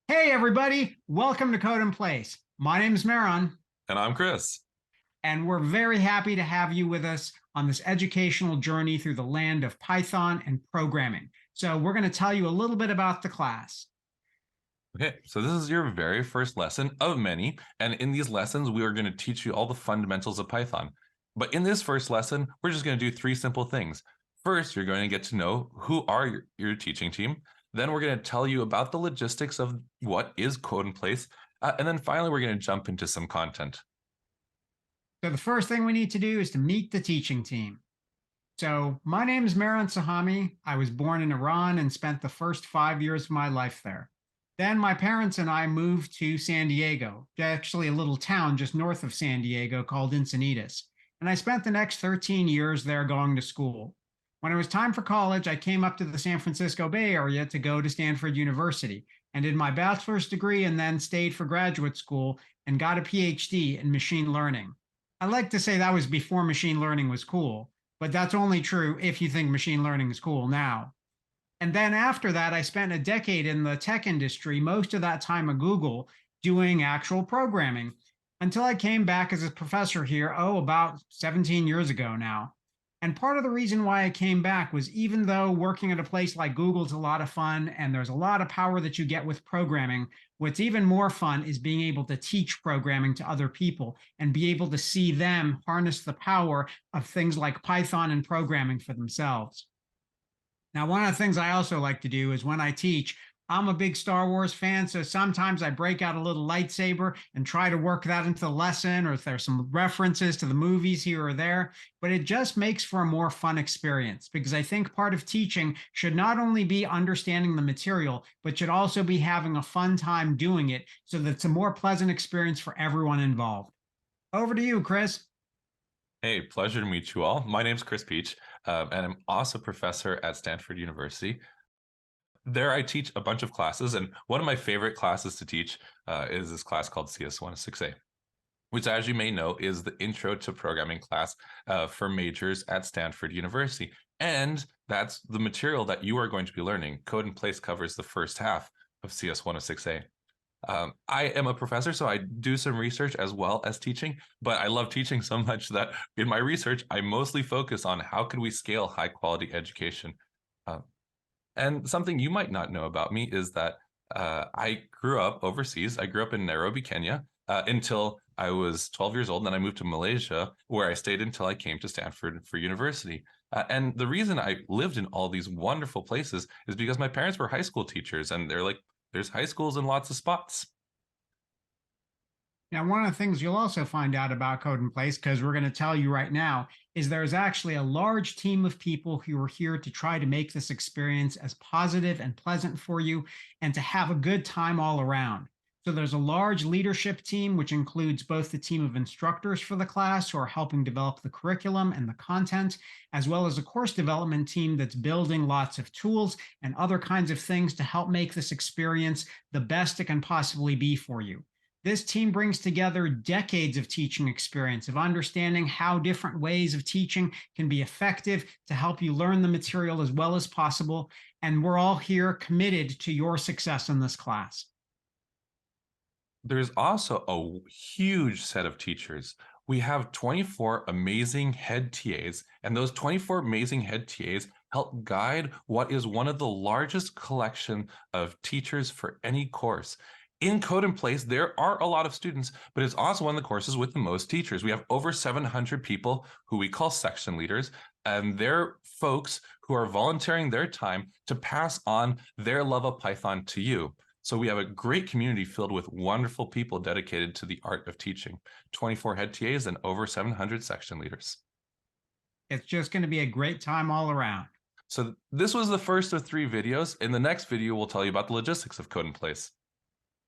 Hey, everybody. Welcome to Code in Place. My name is Maron, And I'm Chris. and we're very happy to have you with us on this educational journey through the land of Python and programming. So, we're going to tell you a little bit about the class. Okay, so this is your very first lesson of many. And in these lessons, we are going to teach you all the fundamentals of Python. But in this first lesson, we're just going to do three simple things. First, you're going to get to know who are your teaching team. Then we're going to tell you about the logistics of what is code in place. And then finally, we're going to jump into some content. So, the first thing we need to do is to meet the teaching team. So, my name is Maron Sahami. I was born in Iran and spent the first 5 years of my life there. Then my parents and I moved to San Diego, actually a little town just north of San Diego called Encinitas. And I spent the next 13 years there going to school. When it was time for college, I came up to the San Francisco Bay Area to go to Stanford University and did my bachelor's degree and then stayed for graduate school and got a PhD in machine learning. I like to say that was before machine learning was cool, but that's only true if you think machine learning is cool now. And then after that, I spent a decade in the tech industry, most of that time at Google, doing actual programming until I came back as a professor here, about 17 years ago now. And part of the reason why I came back was even though working at a place like Google is a lot of fun and there's a lot of power that you get with programming, what's even more fun is being able to teach programming to other people and be able to see them harness the power of things like Python and programming for themselves. Now, one of the things I also like to do is when I teach, I'm a big Star Wars fan, so sometimes I break out a little lightsaber and try to work that into the lesson, or if there's some references to the movies here or there. But it just makes for a more fun experience because I think part of teaching should not only be understanding the material, but should also be having a fun time doing it so that it's a more pleasant experience for everyone involved. Over to you, Chris. Hey, pleasure to meet you all. My name's Chris Peach, and I'm also a professor at Stanford University. There, I teach a bunch of classes, and one of my favorite classes to teach is this class called CS106A, which, as you may know, is the Intro to Programming class for majors at Stanford University. And that's the material that you are going to be learning. Code in Place covers the first half of CS106A. I am a professor, so I do some research as well as teaching, but I love teaching so much that in my research, I mostly focus on how can we scale high quality education. Uh, and something you might not know about me is that I grew up overseas. I grew up in Nairobi, Kenya, until I was 12 years old. And then I moved to Malaysia, where I stayed until I came to Stanford for university. And the reason I lived in all these wonderful places is because my parents were high school teachers, and they're like, there's high schools in lots of spots. Now, one of the things you'll also find out about Code in Place, because we're going to tell you right now, is there's actually a large team of people who are here to try to make this experience as positive and pleasant for you and to have a good time all around. So there's a large leadership team, which includes both the team of instructors for the class who are helping develop the curriculum and the content, as well as a course development team that's building lots of tools and other kinds of things to help make this experience the best it can possibly be for you. This team brings together decades of teaching experience, of understanding how different ways of teaching can be effective to help you learn the material as well as possible. And we're all here committed to your success in this class. There's also a huge set of teachers. We have 24 amazing head TAs, and those 24 amazing head TAs help guide what is one of the largest collection of teachers for any course. In Code in Place, there are a lot of students, but it's also one of the courses with the most teachers. We have over 700 people who we call section leaders, and they're folks who are volunteering their time to pass on their love of Python to you. So we have a great community filled with wonderful people dedicated to the art of teaching, 24 head TAs and over 700 section leaders. It's just going to be a great time all around. So this was the first of 3 videos. In the next video, we'll tell you about the logistics of Code in Place.